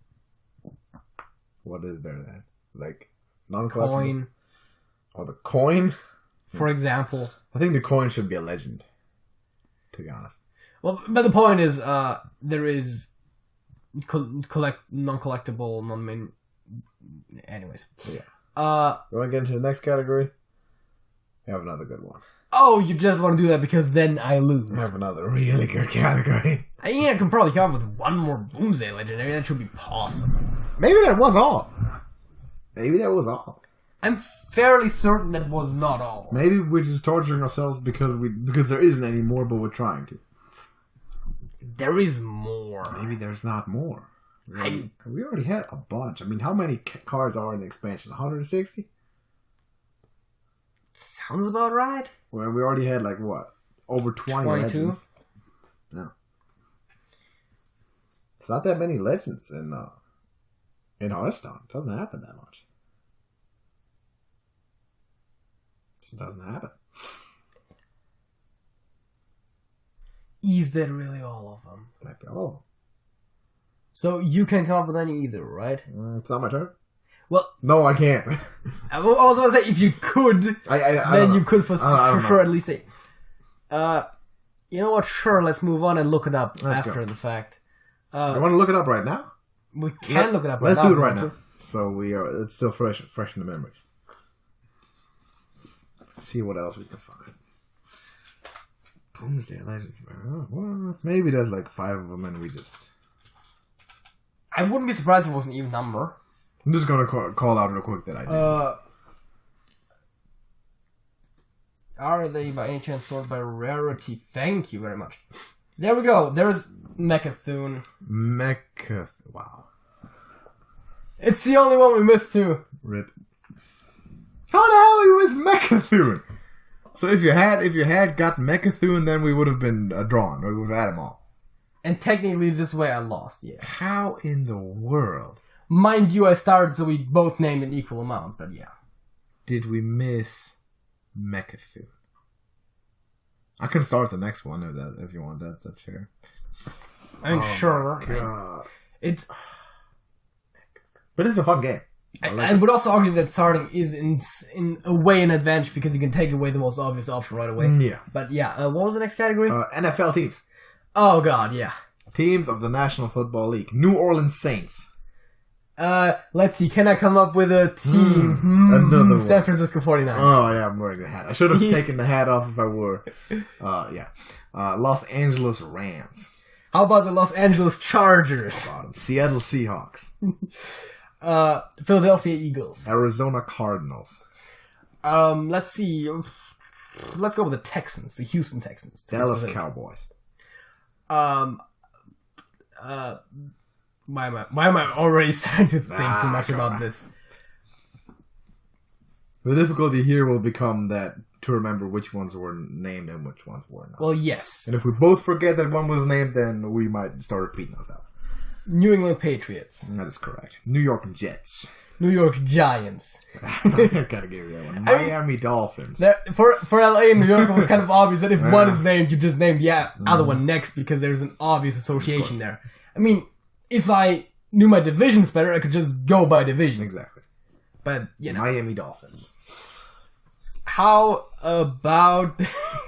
What is there then? Like, non-collectible? Coin. Oh, the coin? For example. I think the coin should be a legend. To be honest. Well, but the point is, there is non-collectible, non-min... Anyways. Yeah. You want to get into the next category? I have another good one. Oh, you just want to do that because then I lose. I have another really good category. I can probably come up with one more Boomsday Legendary. That should be possible. Maybe that was all. Maybe that was all. I'm fairly certain that was not all. Maybe we're just torturing ourselves because there isn't any more, but we're trying to. There is more. Maybe there's not more. We already had a bunch. I mean, how many cards are in the expansion? 160? Sounds about right. Well, we already had like what? Over 20 legends. No. It's not that many legends in Hearthstone. It doesn't happen that much. It just doesn't happen. Is that really all of them? Might be all of them. So you can't come up with any either, right? It's not my turn. Well, no, I can't. I was going to say, if you could, then you could for sure at least say, you know what? Sure, let's move on and look it up after the fact. You want to look it up right now? We can look it up right now. Let's do it right now. So it's still fresh in the memory. Let's see what else we can find. Boomsday license. Well, maybe there's like 5 of them and we just... I wouldn't be surprised if it was an even number. I'm just going to call out real quick that I did. Are they by any chance sorted by rarity? Thank you very much. There we go. There's Mechathune. Wow. It's the only one we missed too. Rip. How the hell you missed Mechathune? So if you had got Mechathune, then we would have been drawn. We would have had them all. And technically, this way I lost. Yeah. How in the world? Mind you, I started so we both named an equal amount, but yeah. Did we miss Mechathune? I can start the next one if you want. That's fair. I'm sure. God. But it's a fun game. I would also argue that starting is in a way an advantage because you can take away the most obvious option right away. Yeah. But yeah, what was the next category? NFL teams. Oh god, yeah. Teams of the National Football League. New Orleans Saints. Let's see. Can I come up with a team? Another one. San Francisco 49ers. Oh yeah, I'm wearing the hat. I should have taken the hat off if I were. Yeah. Los Angeles Rams. How about the Los Angeles Chargers? Seattle Seahawks. Philadelphia Eagles. Arizona Cardinals. Let's see. Let's go with the Texans, the Houston Texans. Dallas Cowboys. Why am I already starting to think too much about this? The difficulty here will become that to remember which ones were named and which ones were not. Well, yes. And if we both forget that one was named, then we might start repeating ourselves. New England Patriots. That is correct. New York Jets. New York Giants. I gotta give you that one. Miami Dolphins. For LA and New York, it was kind of obvious that if one is named, you just name the other one next because there's an obvious association there. I mean, if I knew my divisions better, I could just go by division. Exactly. But, you know. Miami Dolphins. How about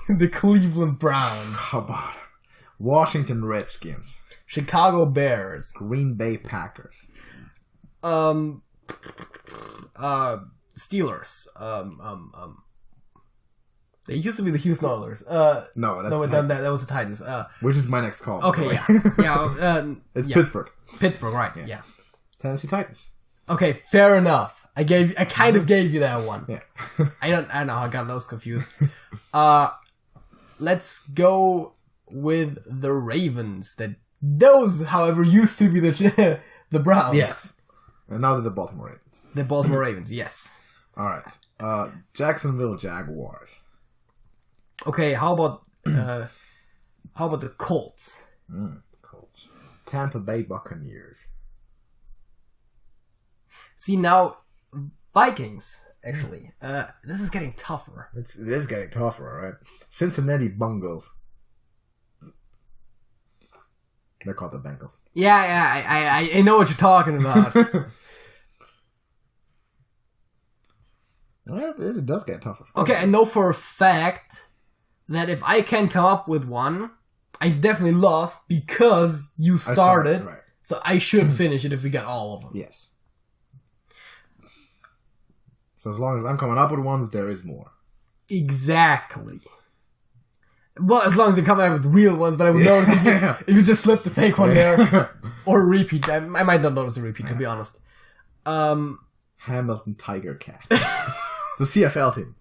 the Cleveland Browns? How about it? Washington Redskins. Chicago Bears. Green Bay Packers. Steelers. They used to be the Houston Oilers. No, that was the Titans. Which is my next call. Okay, yeah. It's Pittsburgh. Pittsburgh, right? Yeah. Tennessee Titans. Okay, fair enough. I kind of gave you that one. Yeah. I don't know how I got those confused. Let's go with the Ravens. Those, however, used to be the Browns. Yes. And now they're the Baltimore Ravens. The Baltimore Ravens, yes. All right. Jacksonville Jaguars. Okay, how about the Colts? Colts. Tampa Bay Buccaneers. See, now, Vikings, actually. This is getting tougher. It is getting tougher, right? Cincinnati Bengals. They're called the Bengals. Yeah, I know what you're talking about. Well, it does get tougher. Okay, I know for a fact that if I can come up with one, I've definitely lost because you started. Right. So I should finish it if we get all of them. Yes. So as long as I'm coming up with ones, there is more. Exactly. Well, as long as you're coming up with real ones, but I would notice if you just slipped a fake one there or a repeat. I might not notice a repeat, to be honest. How Hamilton Tiger Cats. It's a CFL team.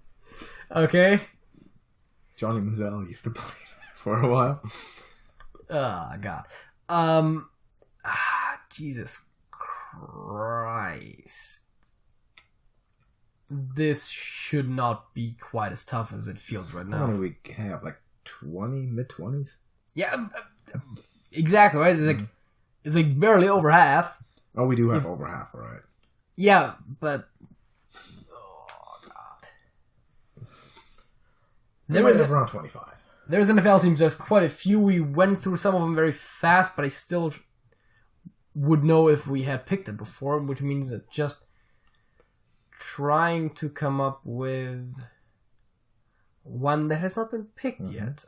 Okay. Johnny Manziel used to play for a while. Oh, God. Jesus Christ. This should not be quite as tough as it feels right now. How many we have? Like 20, mid-20s? Yeah, exactly, right? It's like barely over half. Oh, we do have over half, alright. Yeah, but... Oh, God. There is around 25. There's NFL teams, there's quite a few. We went through some of them very fast, but I still would know if we had picked it before, which means that just trying to come up with one that has not been picked yet.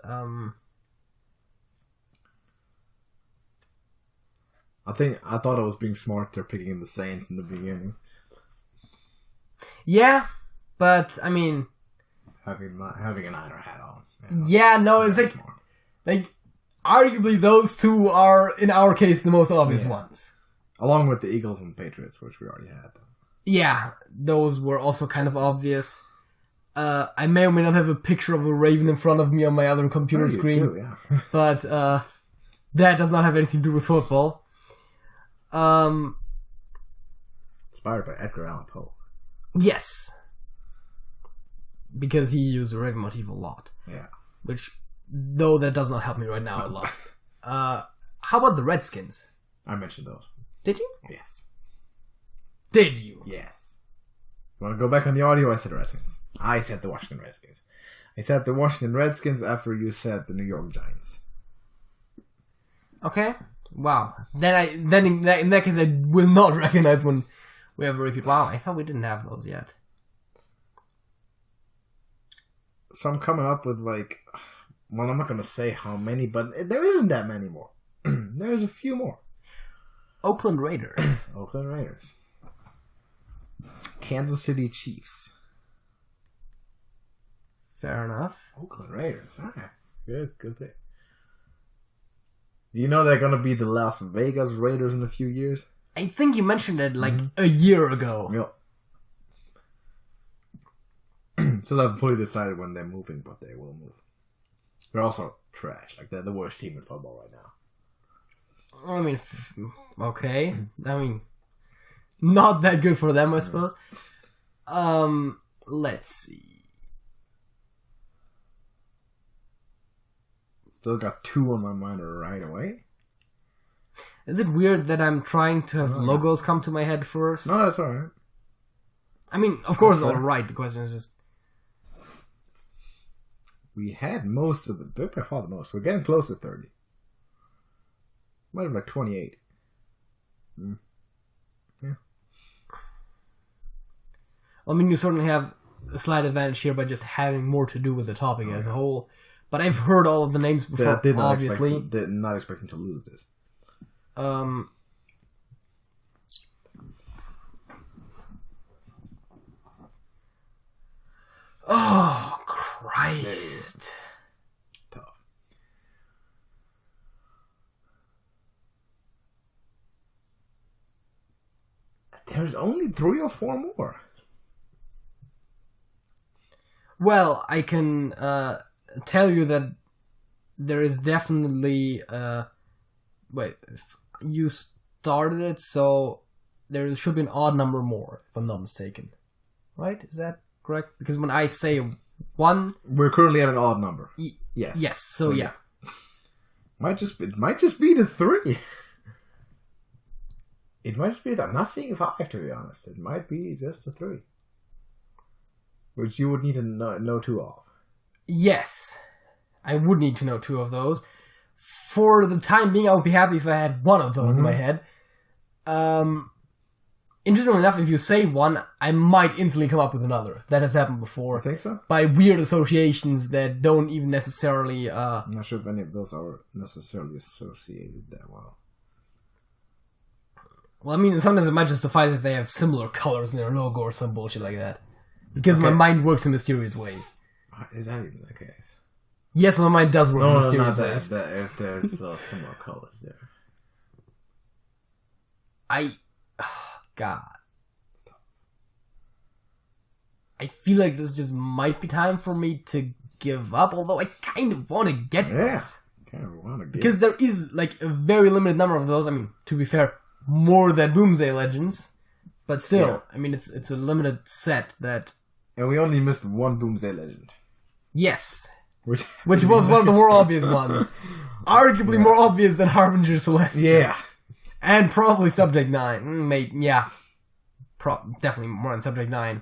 I thought I was being smart. They're picking the Saints in the beginning. Yeah, but I mean, having a Niner hat on. Yeah, no, it's like arguably those two are in our case the most obvious ones. Along with the Eagles and Patriots, which we already had. Yeah, those were also kind of obvious. I may or may not have a picture of a raven in front of me on my other computer screen, do, yeah. but that does not have anything to do with football. Inspired by Edgar Allan Poe. Yes. Because he used the raven motif a lot. Yeah. Which, though that does not help me right now a lot. How about the Redskins? I mentioned those. Did you? Yes. Did you? Yes. Want to go back on the audio? I said Redskins. I said the Washington Redskins. I said the Washington Redskins after you said the New York Giants. Okay. Wow. Then in that case, I will not recognize when we have a repeat. Wow, I thought we didn't have those yet. So I'm coming up with like, well, I'm not going to say how many, but there isn't that many more. There's a few more. Oakland Raiders. Oakland Raiders. Kansas City Chiefs. Fair enough. Oakland Raiders. Okay. Good pick. Do you know they're going to be the Las Vegas Raiders in a few years? I think you mentioned it like a year ago. Yep. So they've fully decided when they're moving, but they will move. They're also trash. Like, they're the worst team in football right now. I mean, okay. I mean, not that good for them, I suppose. Let's see. Still got two on my mind right away. Is it weird that I'm trying to have logos come to my head first? No, that's alright. I mean, of course, alright. The question is just... We had most of the... By far the most. We're getting close to 30. Might have like 28. Yeah. Well, I mean, you certainly have a slight advantage here by just having more to do with the topic as a whole. But I've heard all of the names before, obviously. Did not expecting to lose this. Oh, Christ. Tough. There's only 3 or 4 more. Well, I can tell you that there is definitely... wait, you started it, so there should be an odd number more, if I'm not mistaken. Right? Is that correct? Because when I say 1... We're currently at an odd number. Yes. Yes, so yeah. It might just be the 3. It might just be that. I'm not seeing 5, to be honest. It might be just the 3. Which you would need to know 2 of. Yes. I would need to know 2 of those. For the time being, I would be happy if I had 1 of those in my head. Interestingly enough, if you say 1, I might instantly come up with another. That has happened before. I think so. By weird associations that don't even necessarily... I'm not sure if any of those are necessarily associated that well. Well, I mean, sometimes it might just suffice if they have similar colors in their logo or some bullshit like that. Because my mind works in mysterious ways. Is that even the case? Yes, my mind does work in mysterious ways. If there's similar colors there. God. I feel like this just might be time for me to give up, although I kind of want to get this. Kind of want to get because there is like a very limited number of those. I mean, to be fair, more than Boomsday Legends, but still, I mean, it's a limited set that. And we only missed one Boomsday Legend. Yes. Which was one of the more obvious ones. Arguably more obvious than Harbinger Celestia. Yeah. And probably Subject 9. Definitely more than Subject 9.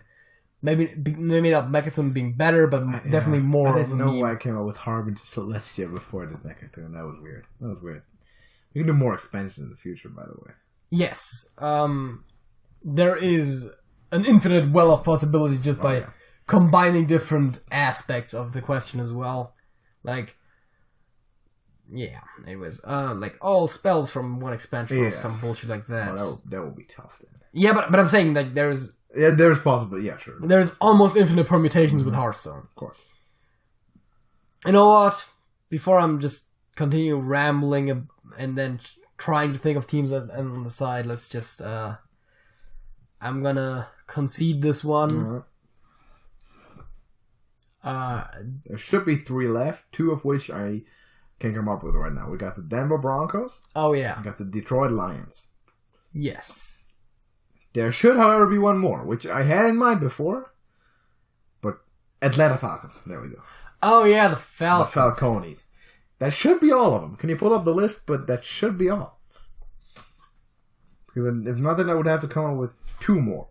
Maybe not Mechathon being better, but definitely more. I didn't know why I came up with Harbinger Celestia before I did Mechathon. That was weird. We can do more expansions in the future, by the way. Yes. There is an infinite well of possibility just by combining different aspects of the question as well. Like, anyways, like all spells from one expansion or some bullshit like that. Oh, that will be tough then. Yeah, but I'm saying like there's possible. Yeah, sure. There's almost infinite permutations with Hearthstone. Of course. You know what? Before I'm just continue rambling and then trying to think of teams on the side, let's just I'm gonna concede this one. There should be 3 left, 2 of which I can come up with right now. We got the Denver Broncos. Oh yeah. We got the Detroit Lions. Yes. There should, however, be one more, which I had in mind before. But Atlanta Falcons. There we go. Oh yeah, the Falcons. The Falcones. That should be all of them. Can you pull up the list? But that should be all. Because if not, then I would have to come up with 2 more.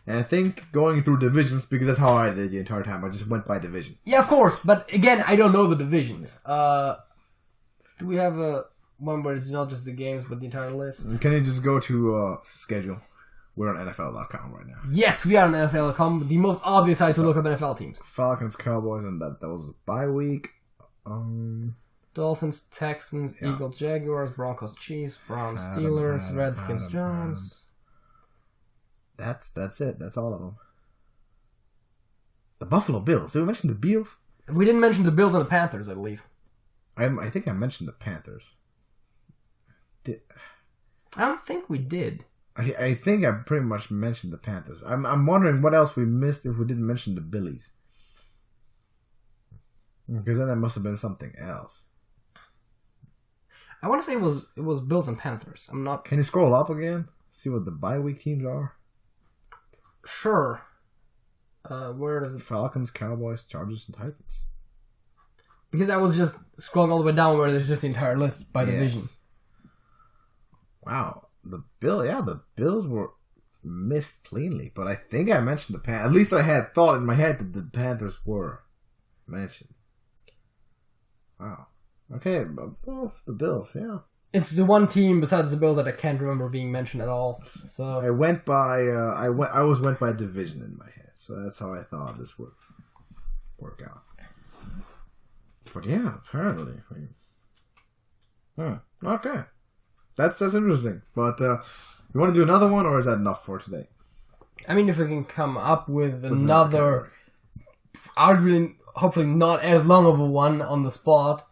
And I think going through divisions, because that's how I did the entire time. I just went by division. Yeah, of course. But again, I don't know the divisions. Do we have a one where it's not just the games, but the entire list? Can you just go to schedule? We're on NFL.com right now. Yes, we are on NFL.com. The most obvious site to look up NFL teams. Falcons, Cowboys, and that was a bye week. Dolphins, Texans, Eagles, Jaguars, Broncos, Chiefs, Browns, Steelers, Redskins, Giants. That's it. That's all of them. The Buffalo Bills. Did we mention the Bills? We didn't mention the Bills and the Panthers, I believe. I think I mentioned the Panthers. I don't think we did. I think I pretty much mentioned the Panthers. I'm wondering what else we missed if we didn't mention the Billies. Because then that must have been something else. I want to say it was Bills and Panthers. I'm not. Can you scroll up again? See what the bye week teams are. Sure. Where does it? Falcons, Cowboys, Chargers, and Titans. Because I was just scrolling all the way down where there's just the entire list by division. Wow. The Bills were missed cleanly. But I think I mentioned the Panthers. At least I had thought in my head that the Panthers were mentioned. Wow. Okay, well, the Bills, yeah. It's the one team besides the Bills that I can't remember being mentioned at all. So I went by I went by division in my head, so that's how I thought this would work out. But yeah, apparently. Okay, that's interesting. But you want to do another one, or is that enough for today? I mean, if we can come up with another, arguably, hopefully not as long of a one on the spot.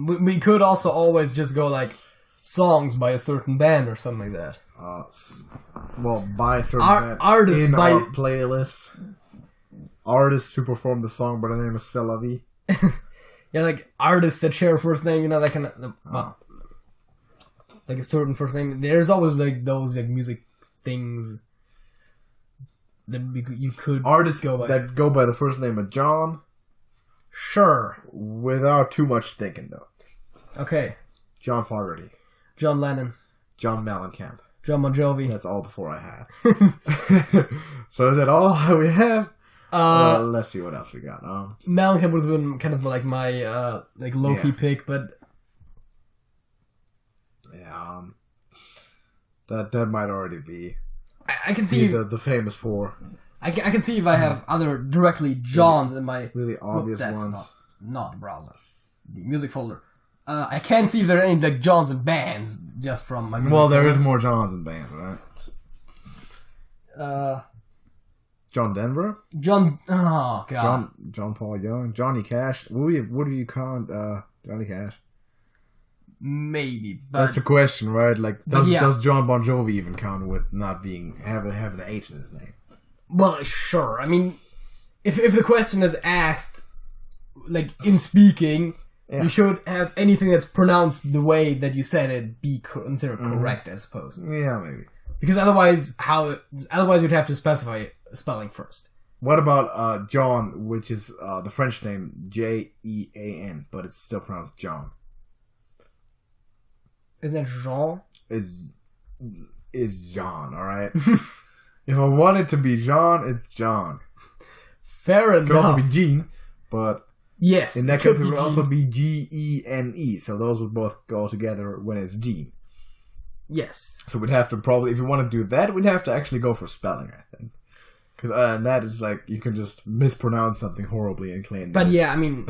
We could also always just go like songs by a certain band or something like that. Well, by a certain band artists in by our playlist. Artists who perform the song by the name of C'est La Vie. Yeah, like artists that share a first name, you know, that kind of like a certain first name. There's always like those like music things that you could artists that go by the first name of John. Sure. Without too much thinking, though. Okay. John Fogerty. John Lennon. John Mellencamp. John Bon Jovi. That's all the 4 I had. So is that all we have? Let's see what else we got. Mellencamp would have been kind of like my like low-key pick, but... Yeah, that might already be... I can see... The famous 4. I can see if I have other directly Johns in my... Really obvious ones. Not the browser. The music folder. I can't see if there are any like Johns and bands just from my... Well, there is more Johns in bands, right? John Denver? Oh, God. John Paul Young? Johnny Cash? What do you count Johnny Cash? Maybe, but... That's a question, right? Like, does John Bon Jovi even count with not having an H in his name? Well, sure. I mean, if the question is asked, like, in speaking, you should have anything that's pronounced the way that you said it be considered correct, I suppose. Yeah, maybe. Because otherwise you'd have to specify spelling first. What about John, which is the French name Jean, but it's still pronounced John? Isn't it Jean? Is John, alright? If I want it to be John, it's John. Fair enough. It could also be Gene, but yes, in that case it would also be Gene. So those would both go together when it's Gene. Yes. So we'd have to probably, if you want to do that, we'd have to actually go for spelling, I think. Because and that is like, you can just mispronounce something horribly and claim But yeah, I mean,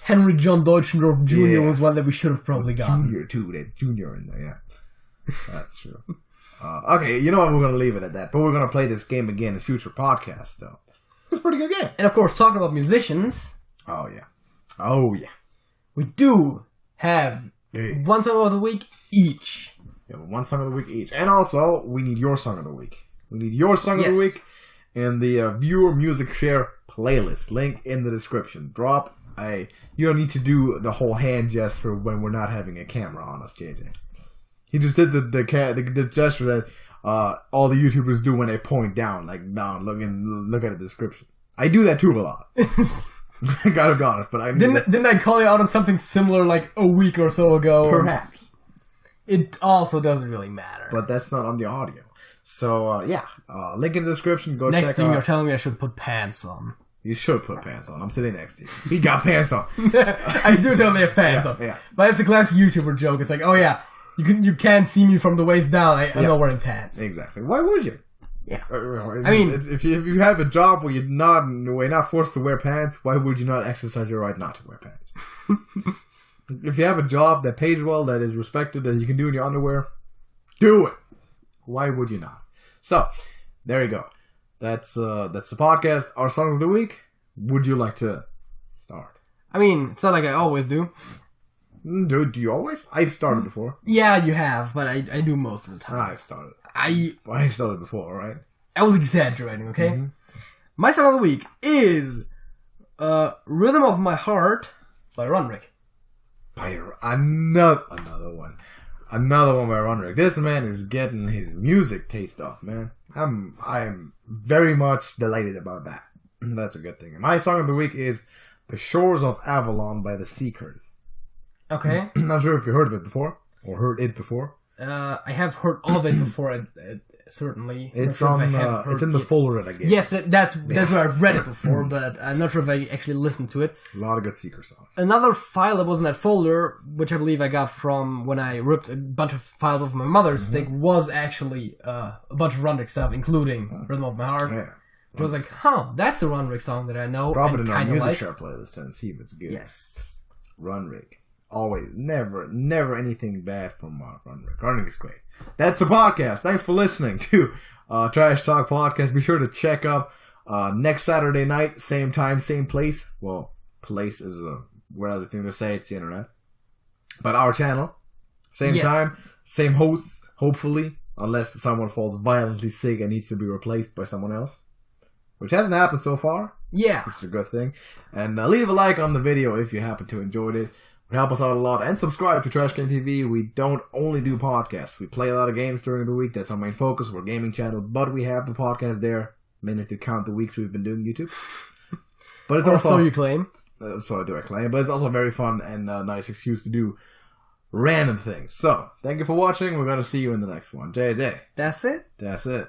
Henry John Deutschendorf Jr. was one that we should have probably gotten. Junior, too. That Junior in there, yeah. That's true. Okay, you know what? We're going to leave it at that. But we're going to play this game again in future podcasts, though. It's a pretty good game. And of course, talking about musicians. Oh, yeah. Oh, yeah. We do have one song of the week each. Yeah, one song of the week each. And also, we need your song of the week. We need your song of the week in the viewer music share playlist. Link in the description. You don't need to do the whole hand gesture when we're not having a camera on us, JJ. He just did the gesture that all the YouTubers do when they point down, like down, look at the description. I do that too a lot. I gotta be honest, but I didn't I call you out on something similar like a week or so ago? Perhaps. It also doesn't really matter. But that's not on the audio. So yeah, link in the description. Go next check out. Next thing you're telling me I should put pants on. You should put pants on. I'm sitting next to you. He got pants on. I do totally have pants on. Yeah. But it's a classic YouTuber joke. It's like, oh yeah, you can't see me from the waist down. I'm not wearing pants. Exactly. Why would you? Yeah. I mean, if you have a job where you're not forced to wear pants, why would you not exercise your right not to wear pants? If you have a job that pays well, that is respected, that you can do in your underwear, do it. Why would you not? So, there you go. That's the podcast. Our songs of the week. Would you like to start? I mean, it's not like I always do. Do you always? I've started before. Yeah, you have, but I do most of the time. I've started. I've started before, right? I was exaggerating, okay? Mm-hmm. My song of the week is Rhythm of My Heart by Runrick. Another one by Runrick. This man is getting his music taste off, man. I'm very much delighted about that. That's a good thing. And my song of the week is The Shores of Avalon by The Seekers. Okay. Not sure if you heard of it before, or heard it before. I have heard of it before, certainly. It's it's in the folder that I gave. Yes, that's where I've read it before, but I'm not sure if I actually listened to it. A lot of good Seeker songs. Another file that was in that folder, which I believe I got from when I ripped a bunch of files off my mother's stick, was actually a bunch of Runrick stuff, including Rhythm of My Heart. Yeah. I was like, that's a Runrick song that I know. Drop it in our music share playlist and see if it's good. Yes. Runrick. Always, never anything bad from Runrick. Runrick is great. That's the podcast. Thanks for listening to Trash Talk Podcast. Be sure to check up next Saturday night, same time, same place. Well, place is a weird thing to say. It's the internet. But our channel, same time, same hosts, hopefully, unless someone falls violently sick and needs to be replaced by someone else. Which hasn't happened so far. Yeah. Which is a good thing. And leave a like on the video if you happen to enjoy it. It would help us out a lot. And subscribe to TrashcanTV. We don't only do podcasts. We play a lot of games during the week. That's our main focus. We're a gaming channel. But we have the podcast there. Mainly to count the weeks we've been doing YouTube. But it's also... So you claim. So do I claim. But it's also very fun and a nice excuse to do random things. So, thank you for watching. We're going to see you in the next one. JJ. That's it? That's it.